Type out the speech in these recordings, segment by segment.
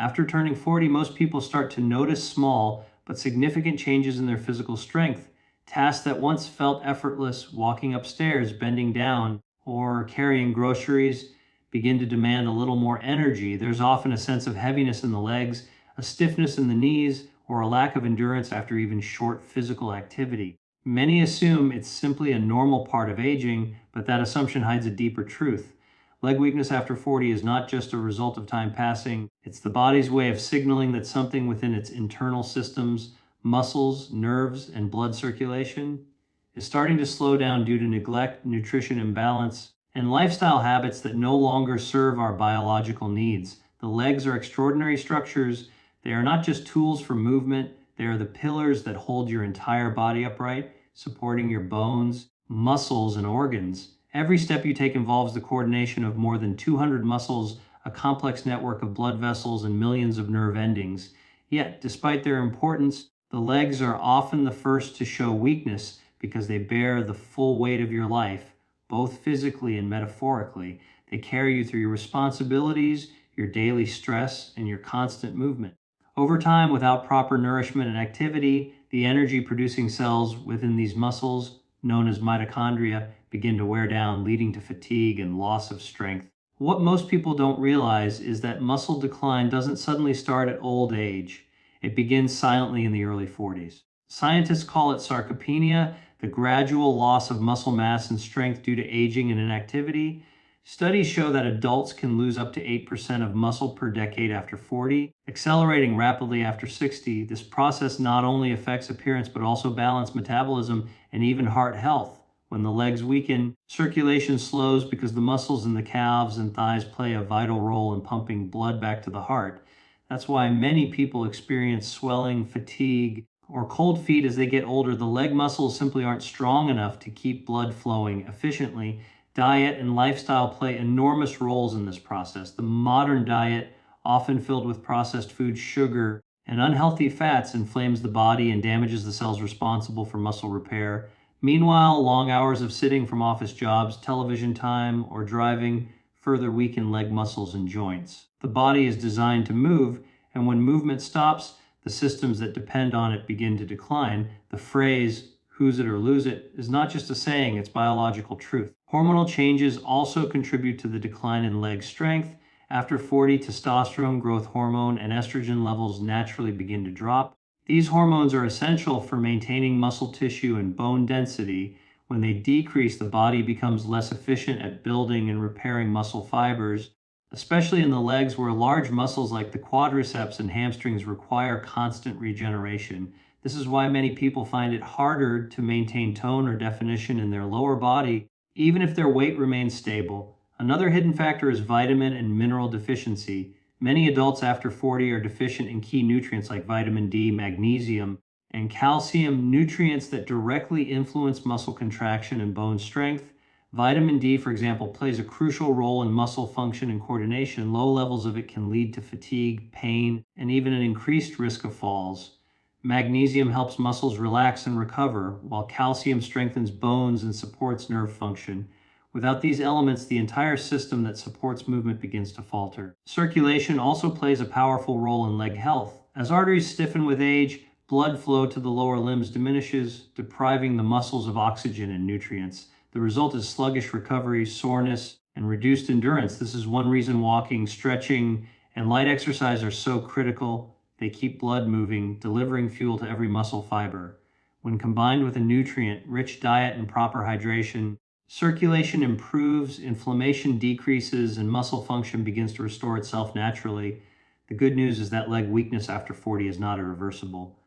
After turning 40, most people start to notice small but significant changes in their physical strength. Tasks that once felt effortless, walking upstairs, bending down, or carrying groceries, begin to demand a little more energy. There's often a sense of heaviness in the legs, a stiffness in the knees, or a lack of endurance after even short physical activity. Many assume it's simply a normal part of aging, but that assumption hides a deeper truth. Leg weakness after 40 is not just a result of time passing, it's the body's way of signaling that something within its internal systems, muscles, nerves, and blood circulation is starting to slow down due to neglect, nutrition imbalance, and lifestyle habits that no longer serve our biological needs. The legs are extraordinary structures. They are not just tools for movement, they are the pillars that hold your entire body upright, supporting your bones, muscles, and organs. Every step you take involves the coordination of more than 200 muscles, a complex network of blood vessels, and millions of nerve endings. Yet, despite their importance, the legs are often the first to show weakness because they bear the full weight of your life, both physically and metaphorically. They carry you through your responsibilities, your daily stress, and your constant movement. Over time, without proper nourishment and activity, the energy-producing cells within these muscles, known as mitochondria, begin to wear down, leading to fatigue and loss of strength. What most people don't realize is that muscle decline doesn't suddenly start at old age. It begins silently in the early 40s. Scientists call it sarcopenia, the gradual loss of muscle mass and strength due to aging and inactivity. Studies show that adults can lose up to 8% of muscle per decade after 40, accelerating rapidly after 60. This process not only affects appearance but also balance, metabolism, and even heart health. When the legs weaken, circulation slows because the muscles in the calves and thighs play a vital role in pumping blood back to the heart. That's why many people experience swelling, fatigue, or cold feet as they get older. The leg muscles simply aren't strong enough to keep blood flowing efficiently. Diet and lifestyle play enormous roles in this process. The modern diet, often filled with processed food, sugar, and unhealthy fats, inflames the body and damages the cells responsible for muscle repair. Meanwhile, long hours of sitting from office jobs, television time, or driving further weaken leg muscles and joints. The body is designed to move, and when movement stops, the systems that depend on it begin to decline. The phrase, "who's it or lose it," is not just a saying, it's biological truth. Hormonal changes also contribute to the decline in leg strength. After 40, testosterone, growth hormone, and estrogen levels naturally begin to drop. These hormones are essential for maintaining muscle tissue and bone density. When they decrease, the body becomes less efficient at building and repairing muscle fibers, especially in the legs where large muscles like the quadriceps and hamstrings require constant regeneration. This is why many people find it harder to maintain tone or definition in their lower body, even if their weight remains stable. Another hidden factor is vitamin and mineral deficiency. Many adults after 40 are deficient in key nutrients like vitamin D, magnesium, and calcium, nutrients that directly influence muscle contraction and bone strength. Vitamin D, for example, plays a crucial role in muscle function and coordination. Low levels of it can lead to fatigue, pain, and even an increased risk of falls. Magnesium helps muscles relax and recover, while calcium strengthens bones and supports nerve function. Without these elements, the entire system that supports movement begins to falter. Circulation also plays a powerful role in leg health. As arteries stiffen with age, blood flow to the lower limbs diminishes, depriving the muscles of oxygen and nutrients. The result is sluggish recovery, soreness, and reduced endurance. This is one reason walking, stretching, and light exercise are so critical. They keep blood moving, delivering fuel to every muscle fiber. When combined with a nutrient-rich diet and proper hydration, circulation improves, inflammation decreases, and muscle function begins to restore itself naturally. The good news is that leg weakness after 40 is not irreversible.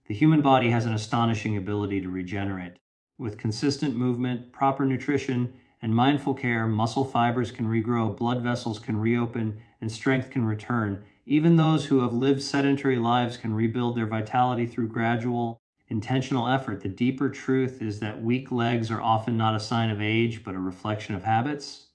The human body has an astonishing ability to regenerate. With consistent movement, proper nutrition, and mindful care, muscle fibers can regrow, blood vessels can reopen, and strength can return. Even those who have lived sedentary lives can rebuild their vitality through gradual, intentional effort. The deeper truth is that weak legs are often not a sign of age, but a reflection of habits.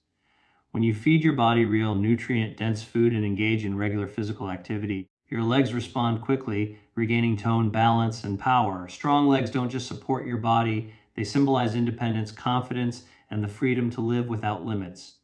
When you feed your body real, nutrient-dense food and engage in regular physical activity, your legs respond quickly, regaining tone, balance, and power. Strong legs don't just support your body, they symbolize independence, confidence, and the freedom to live without limits.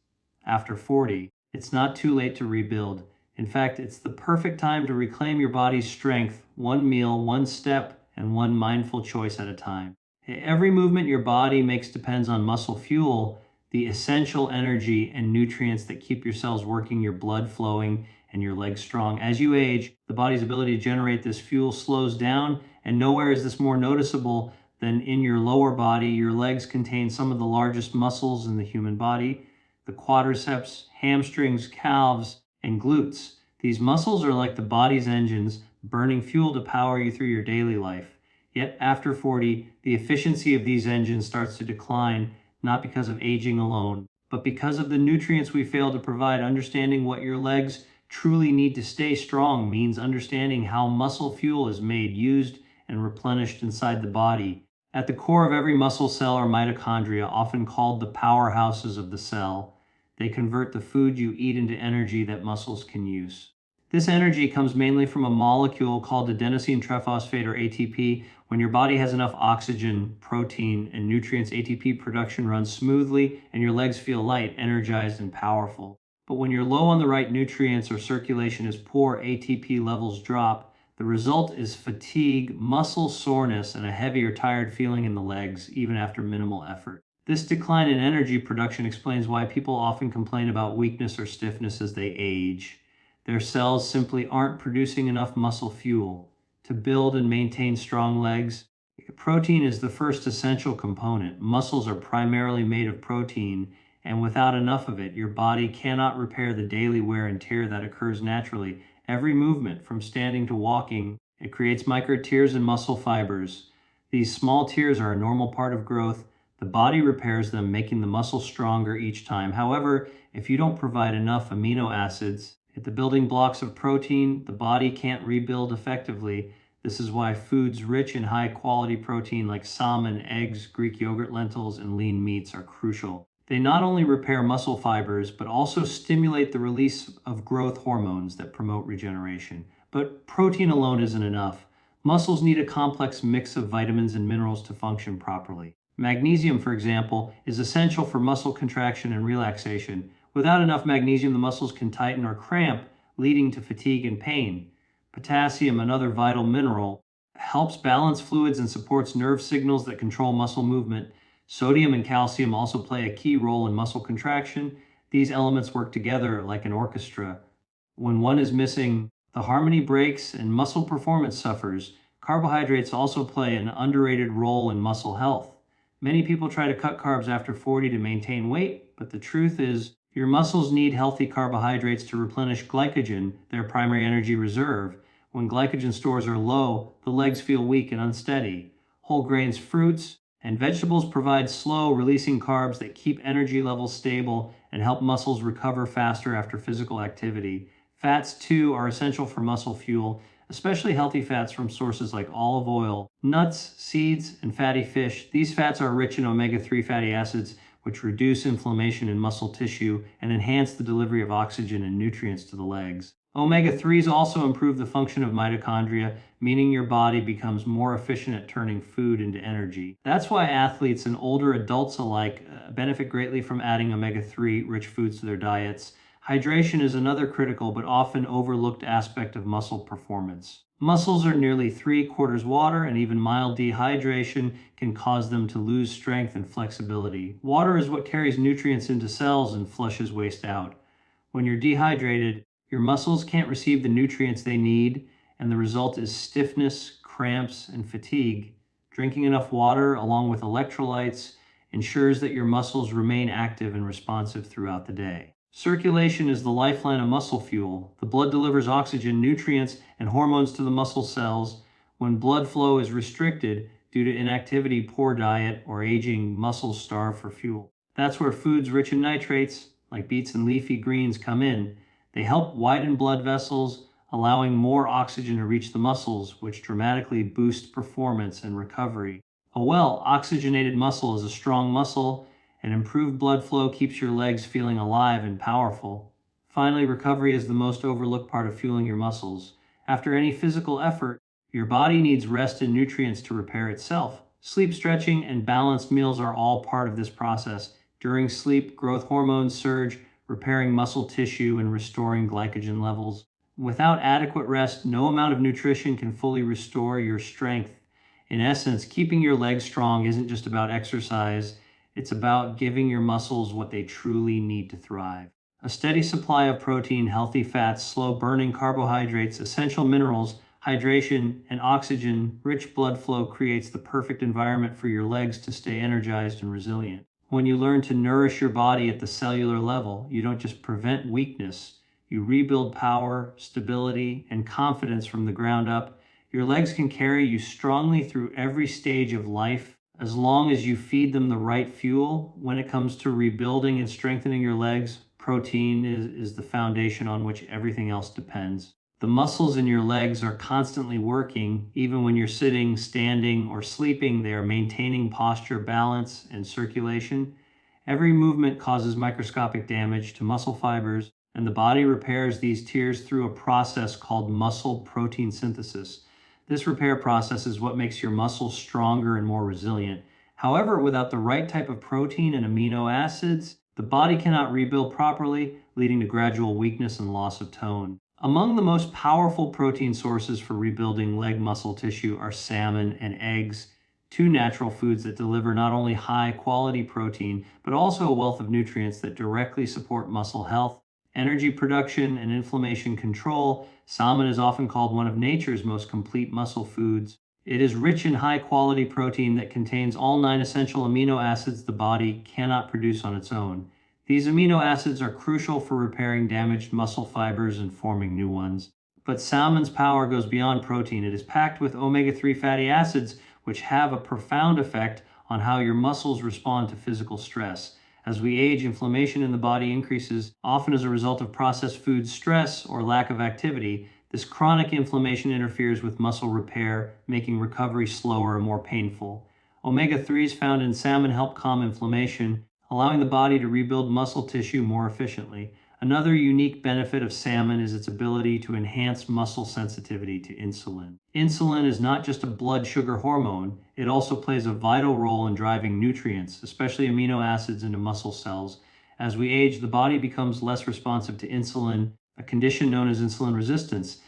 After 40, it's not too late to rebuild. In fact, it's the perfect time to reclaim your body's strength, one meal, one step, and one mindful choice at a time. Every movement your body makes depends on muscle fuel, the essential energy and nutrients that keep your cells working, your blood flowing, and your legs strong. As you age, the body's ability to generate this fuel slows down, and nowhere is this more noticeable than in your lower body. Your legs contain some of the largest muscles in the human body: the quadriceps, hamstrings, calves, and glutes. These muscles are like the body's engines, burning fuel to power you through your daily life. Yet after 40, the efficiency of these engines starts to decline, not because of aging alone, but because of the nutrients we fail to provide. Understanding what your legs truly need to stay strong means understanding how muscle fuel is made, used, and replenished inside the body. At the core of every muscle cell are mitochondria, often called the powerhouses of the cell. They convert the food you eat into energy that muscles can use. This energy comes mainly from a molecule called adenosine triphosphate, or ATP. When your body has enough oxygen, protein, and nutrients, ATP production runs smoothly and your legs feel light, energized, and powerful. But when you're low on the right nutrients or circulation is poor, ATP levels drop. The result is fatigue, muscle soreness, and a heavy or tired feeling in the legs, even after minimal effort. This decline in energy production explains why people often complain about weakness or stiffness as they age. Their cells simply aren't producing enough muscle fuel. To build and maintain strong legs, protein is the first essential component. Muscles are primarily made of protein, and without enough of it, your body cannot repair the daily wear and tear that occurs naturally. Every movement, from standing to walking, it creates micro tears in muscle fibers. These small tears are a normal part of growth. The body repairs them, making the muscle stronger each time. However, if you don't provide enough amino acids, the building blocks of protein, the body can't rebuild effectively. This is why foods rich in high quality protein like salmon, eggs, Greek yogurt, lentils, and lean meats are crucial. They not only repair muscle fibers, but also stimulate the release of growth hormones that promote regeneration. But protein alone isn't enough. Muscles need a complex mix of vitamins and minerals to function properly. Magnesium, for example, is essential for muscle contraction and relaxation. Without enough magnesium, the muscles can tighten or cramp, leading to fatigue and pain. Potassium, another vital mineral, helps balance fluids and supports nerve signals that control muscle movement. Sodium and calcium also play a key role in muscle contraction. These elements work together like an orchestra. When one is missing, the harmony breaks and muscle performance suffers. Carbohydrates also play an underrated role in muscle health. Many people try to cut carbs after 40 to maintain weight, but the truth is, your muscles need healthy carbohydrates to replenish glycogen, their primary energy reserve. When glycogen stores are low, the legs feel weak and unsteady. Whole grains, fruits, and vegetables provide slow releasing carbs that keep energy levels stable and help muscles recover faster after physical activity. Fats, too, are essential for muscle fuel, especially healthy fats from sources like olive oil, nuts, seeds, and fatty fish. These fats are rich in omega-3 fatty acids, which reduce inflammation in muscle tissue and enhance the delivery of oxygen and nutrients to the legs. Omega-3s also improve the function of mitochondria, meaning your body becomes more efficient at turning food into energy. That's why athletes and older adults alike benefit greatly from adding omega-3 rich foods to their diets. Hydration is another critical but often overlooked aspect of muscle performance. Muscles are nearly 3/4 water, and even mild dehydration can cause them to lose strength and flexibility. Water is what carries nutrients into cells and flushes waste out. When you're dehydrated, your muscles can't receive the nutrients they need, and the result is stiffness, cramps, and fatigue. Drinking enough water, along with electrolytes, ensures that your muscles remain active and responsive throughout the day. Circulation is the lifeline of muscle fuel. The blood delivers oxygen, nutrients, and hormones to the muscle cells. When blood flow is restricted due to inactivity, poor diet, or aging, muscles starve for fuel. That's where foods rich in nitrates, like beets and leafy greens, come in. They help widen blood vessels, allowing more oxygen to reach the muscles, which dramatically boosts performance and recovery. A well-oxygenated muscle is a strong muscle, and improved blood flow keeps your legs feeling alive and powerful. Finally, recovery is the most overlooked part of fueling your muscles. After any physical effort, your body needs rest and nutrients to repair itself. Sleep, stretching, and balanced meals are all part of this process. During sleep, growth hormones surge, repairing muscle tissue and restoring glycogen levels. Without adequate rest, no amount of nutrition can fully restore your strength. In essence, keeping your legs strong isn't just about exercise, it's about giving your muscles what they truly need to thrive. A steady supply of protein, healthy fats, slow burning carbohydrates, essential minerals, hydration, and oxygen rich blood flow creates the perfect environment for your legs to stay energized and resilient. When you learn to nourish your body at the cellular level, you don't just prevent weakness, you rebuild power, stability, and confidence from the ground up. Your legs can carry you strongly through every stage of life as long as you feed them the right fuel. When it comes to rebuilding and strengthening your legs, protein is the foundation on which everything else depends. The muscles in your legs are constantly working. Even when you're sitting, standing, or sleeping, they are maintaining posture, balance, and circulation. Every movement causes microscopic damage to muscle fibers, and the body repairs these tears through a process called muscle protein synthesis. This repair process is what makes your muscles stronger and more resilient. However, without the right type of protein and amino acids, the body cannot rebuild properly, leading to gradual weakness and loss of tone. Among the most powerful protein sources for rebuilding leg muscle tissue are salmon and eggs, two natural foods that deliver not only high quality protein, but also a wealth of nutrients that directly support muscle health, energy production, and inflammation control. Salmon is often called one of nature's most complete muscle foods. It is rich in high quality protein that contains all 9 essential amino acids the body cannot produce on its own. These amino acids are crucial for repairing damaged muscle fibers and forming new ones. But salmon's power goes beyond protein. It is packed with omega-3 fatty acids, which have a profound effect on how your muscles respond to physical stress. As we age, inflammation in the body increases, often as a result of processed food stress or lack of activity. This chronic inflammation interferes with muscle repair, making recovery slower and more painful. Omega-3s found in salmon help calm inflammation, allowing the body to rebuild muscle tissue more efficiently. Another unique benefit of salmon is its ability to enhance muscle sensitivity to insulin. Insulin is not just a blood sugar hormone, it also plays a vital role in driving nutrients, especially amino acids, into muscle cells. As we age, the body becomes less responsive to insulin, a condition known as insulin resistance.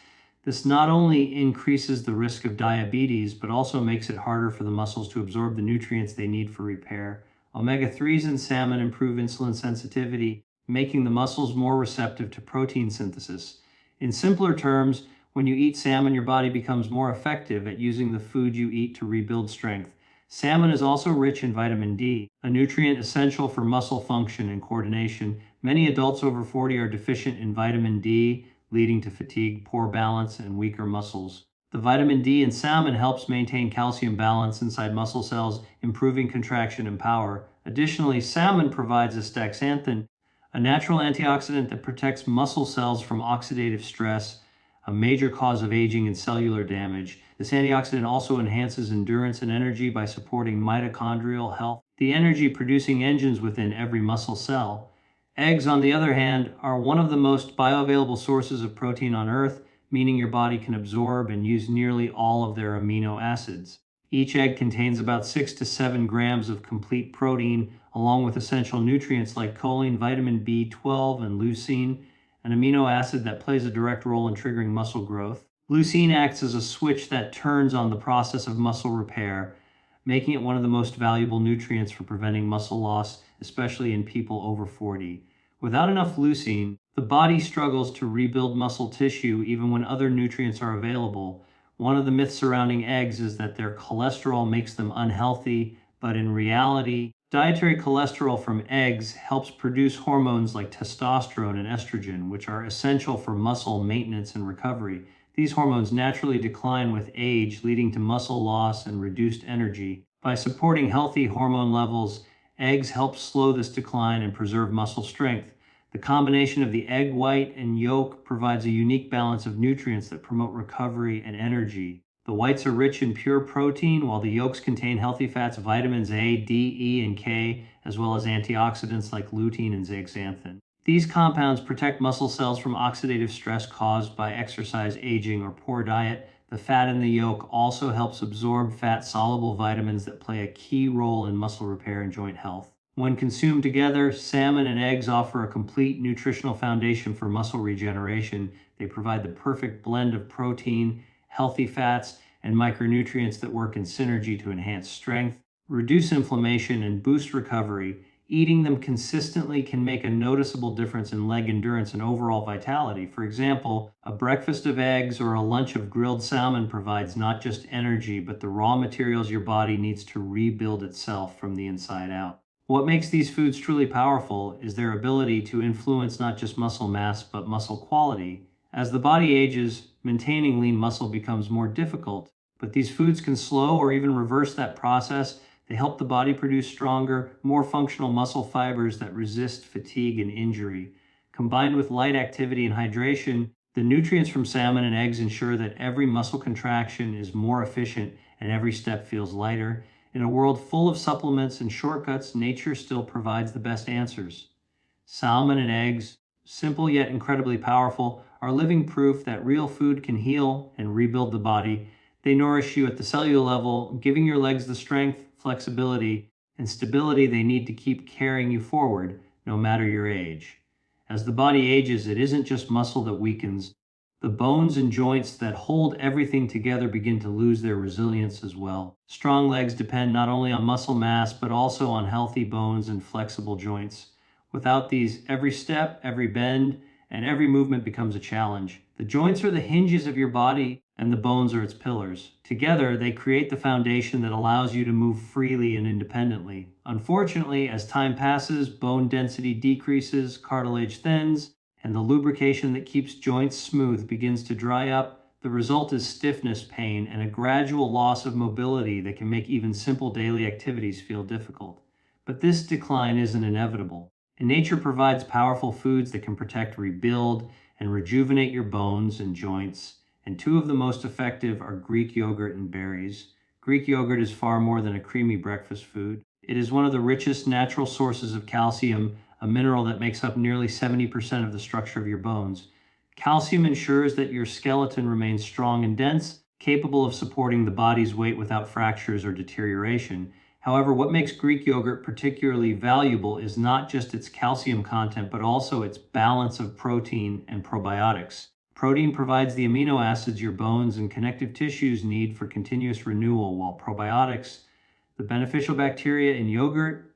This not only increases the risk of diabetes, but also makes it harder for the muscles to absorb the nutrients they need for repair. Omega-3s in salmon improve insulin sensitivity, making the muscles more receptive to protein synthesis. In simpler terms, when you eat salmon, your body becomes more effective at using the food you eat to rebuild strength. Salmon is also rich in vitamin D, a nutrient essential for muscle function and coordination. Many adults over 40 are deficient in vitamin D, leading to fatigue, poor balance, and weaker muscles. The vitamin D in salmon helps maintain calcium balance inside muscle cells, improving contraction and power. Additionally, salmon provides astaxanthin, a natural antioxidant that protects muscle cells from oxidative stress, a major cause of aging and cellular damage. This antioxidant also enhances endurance and energy by supporting mitochondrial health, the energy-producing engines within every muscle cell. Eggs, on the other hand, are one of the most bioavailable sources of protein on Earth, meaning your body can absorb and use nearly all of their amino acids. Each egg contains about 6 to 7 grams of complete protein, along with essential nutrients like choline, vitamin B12, and leucine, an amino acid that plays a direct role in triggering muscle growth. Leucine acts as a switch that turns on the process of muscle repair, making it one of the most valuable nutrients for preventing muscle loss, especially in people over 40. Without enough leucine, the body struggles to rebuild muscle tissue even when other nutrients are available. One of the myths surrounding eggs is that their cholesterol makes them unhealthy, but in reality, dietary cholesterol from eggs helps produce hormones like testosterone and estrogen, which are essential for muscle maintenance and recovery. These hormones naturally decline with age, leading to muscle loss and reduced energy. By supporting healthy hormone levels, eggs help slow this decline and preserve muscle strength. The combination of the egg white and yolk provides a unique balance of nutrients that promote recovery and energy. The whites are rich in pure protein, while the yolks contain healthy fats, vitamins A, D, E, and K, as well as antioxidants like lutein and zeaxanthin. These compounds protect muscle cells from oxidative stress caused by exercise, aging, or poor diet. The fat in the yolk also helps absorb fat-soluble vitamins that play a key role in muscle repair and joint health. When consumed together, salmon and eggs offer a complete nutritional foundation for muscle regeneration. They provide the perfect blend of protein, healthy fats, and micronutrients that work in synergy to enhance strength, reduce inflammation, and boost recovery. Eating them consistently can make a noticeable difference in leg endurance and overall vitality. For example, a breakfast of eggs or a lunch of grilled salmon provides not just energy, but the raw materials your body needs to rebuild itself from the inside out. What makes these foods truly powerful is their ability to influence not just muscle mass, but muscle quality. As the body ages, maintaining lean muscle becomes more difficult, but these foods can slow or even reverse that process. They help the body produce stronger, more functional muscle fibers that resist fatigue and injury. Combined with light activity and hydration, the nutrients from salmon and eggs ensure that every muscle contraction is more efficient and every step feels lighter. In a world full of supplements and shortcuts, nature still provides the best answers. Salmon and eggs, simple yet incredibly powerful, are living proof that real food can heal and rebuild the body. They nourish you at the cellular level, giving your legs the strength, flexibility, and stability they need to keep carrying you forward, no matter your age. As the body ages, it isn't just muscle that weakens. The bones and joints that hold everything together begin to lose their resilience as well. Strong legs depend not only on muscle mass, but also on healthy bones and flexible joints. Without these, every step, every bend, and every movement becomes a challenge. The joints are the hinges of your body, and the bones are its pillars. Together, they create the foundation that allows you to move freely and independently. Unfortunately, as time passes, bone density decreases, cartilage thins, and the lubrication that keeps joints smooth begins to dry up. The result is stiffness, pain, and a gradual loss of mobility that can make even simple daily activities feel difficult. But this decline isn't inevitable. And nature provides powerful foods that can protect, rebuild, and rejuvenate your bones and joints. And two of the most effective are Greek yogurt and berries. Greek yogurt is far more than a creamy breakfast food. It is one of the richest natural sources of calcium, a mineral that makes up nearly 70% of the structure of your bones. Calcium ensures that your skeleton remains strong and dense, capable of supporting the body's weight without fractures or deterioration. However, what makes Greek yogurt particularly valuable is not just its calcium content, but also its balance of protein and probiotics. Protein provides the amino acids your bones and connective tissues need for continuous renewal, while probiotics, the beneficial bacteria in yogurt,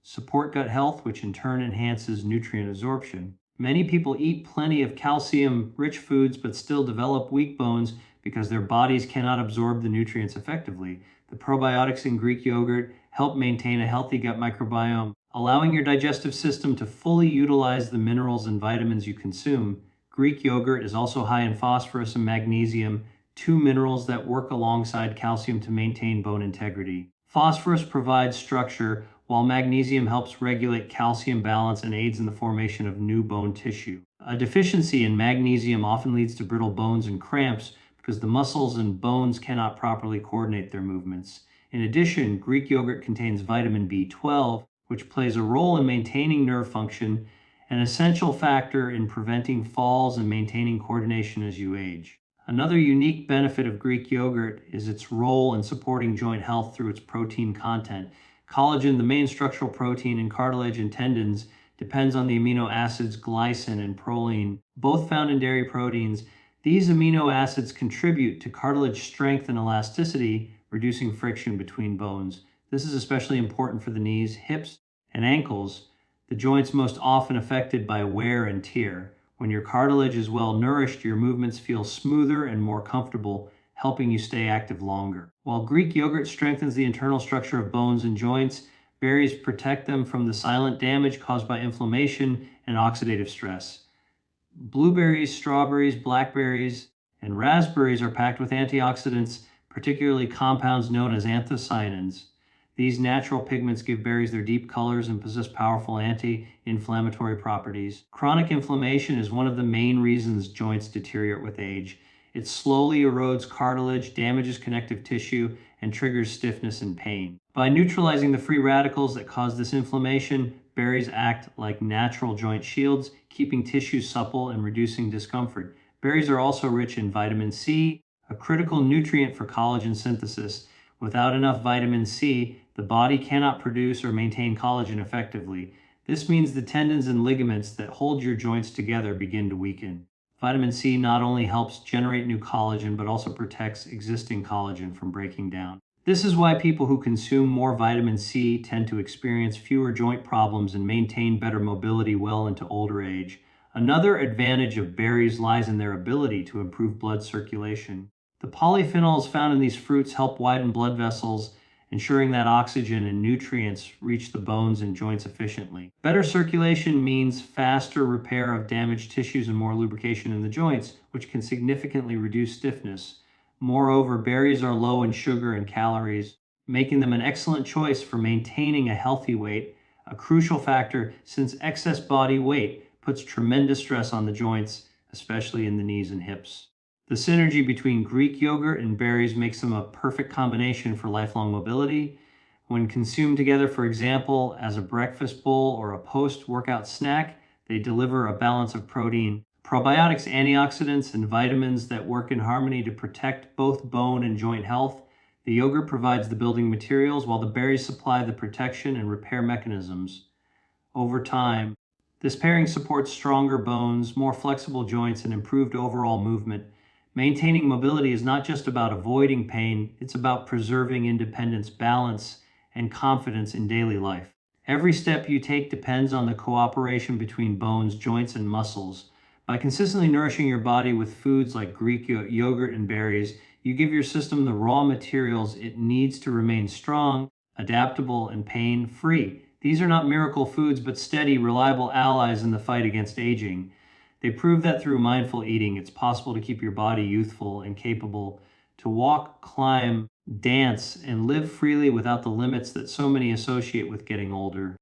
support gut health, which in turn enhances nutrient absorption. Many people eat plenty of calcium-rich foods but still develop weak bones because their bodies cannot absorb the nutrients effectively. The probiotics in Greek yogurt help maintain a healthy gut microbiome, allowing your digestive system to fully utilize the minerals and vitamins you consume. Greek yogurt is also high in phosphorus and magnesium, two minerals that work alongside calcium to maintain bone integrity. Phosphorus provides structure, while magnesium helps regulate calcium balance and aids in the formation of new bone tissue. A deficiency in magnesium often leads to brittle bones and cramps because the muscles and bones cannot properly coordinate their movements. In addition, Greek yogurt contains vitamin B12, which plays a role in maintaining nerve function, an essential factor in preventing falls and maintaining coordination as you age. Another unique benefit of Greek yogurt is its role in supporting joint health through its protein content. Collagen, the main structural protein in cartilage and tendons, depends on the amino acids glycine and proline, both found in dairy proteins. These amino acids contribute to cartilage strength and elasticity, reducing friction between bones. This is especially important for the knees, hips, and ankles, the joints most often affected by wear and tear. When your cartilage is well nourished, your movements feel smoother and more comfortable, helping you stay active longer. While Greek yogurt strengthens the internal structure of bones and joints, berries protect them from the silent damage caused by inflammation and oxidative stress. Blueberries, strawberries, blackberries, and raspberries are packed with antioxidants, particularly compounds known as anthocyanins. These natural pigments give berries their deep colors and possess powerful anti-inflammatory properties. Chronic inflammation is one of the main reasons joints deteriorate with age. It slowly erodes cartilage, damages connective tissue, and triggers stiffness and pain. By neutralizing the free radicals that cause this inflammation, berries act like natural joint shields, keeping tissue supple and reducing discomfort. Berries are also rich in vitamin C, a critical nutrient for collagen synthesis. Without enough vitamin C, the body cannot produce or maintain collagen effectively. This means the tendons and ligaments that hold your joints together begin to weaken. Vitamin C not only helps generate new collagen, but also protects existing collagen from breaking down. This is why people who consume more vitamin C tend to experience fewer joint problems and maintain better mobility well into older age. Another advantage of berries lies in their ability to improve blood circulation. The polyphenols found in these fruits help widen blood vessels, ensuring that oxygen and nutrients reach the bones and joints efficiently. Better circulation means faster repair of damaged tissues and more lubrication in the joints, which can significantly reduce stiffness. Moreover, berries are low in sugar and calories, making them an excellent choice for maintaining a healthy weight, a crucial factor since excess body weight puts tremendous stress on the joints, especially in the knees and hips. The synergy between Greek yogurt and berries makes them a perfect combination for lifelong mobility. When consumed together, for example, as a breakfast bowl or a post-workout snack, they deliver a balance of protein, probiotics, antioxidants, and vitamins that work in harmony to protect both bone and joint health. The yogurt provides the building materials, while the berries supply the protection and repair mechanisms. Over time, this pairing supports stronger bones, more flexible joints, and improved overall movement. Maintaining mobility is not just about avoiding pain, it's about preserving independence, balance, and confidence in daily life. Every step you take depends on the cooperation between bones, joints, and muscles. By consistently nourishing your body with foods like Greek yogurt and berries, you give your system the raw materials it needs to remain strong, adaptable, and pain-free. These are not miracle foods, but steady, reliable allies in the fight against aging. They prove that through mindful eating, it's possible to keep your body youthful and capable to walk, climb, dance, and live freely without the limits that so many associate with getting older.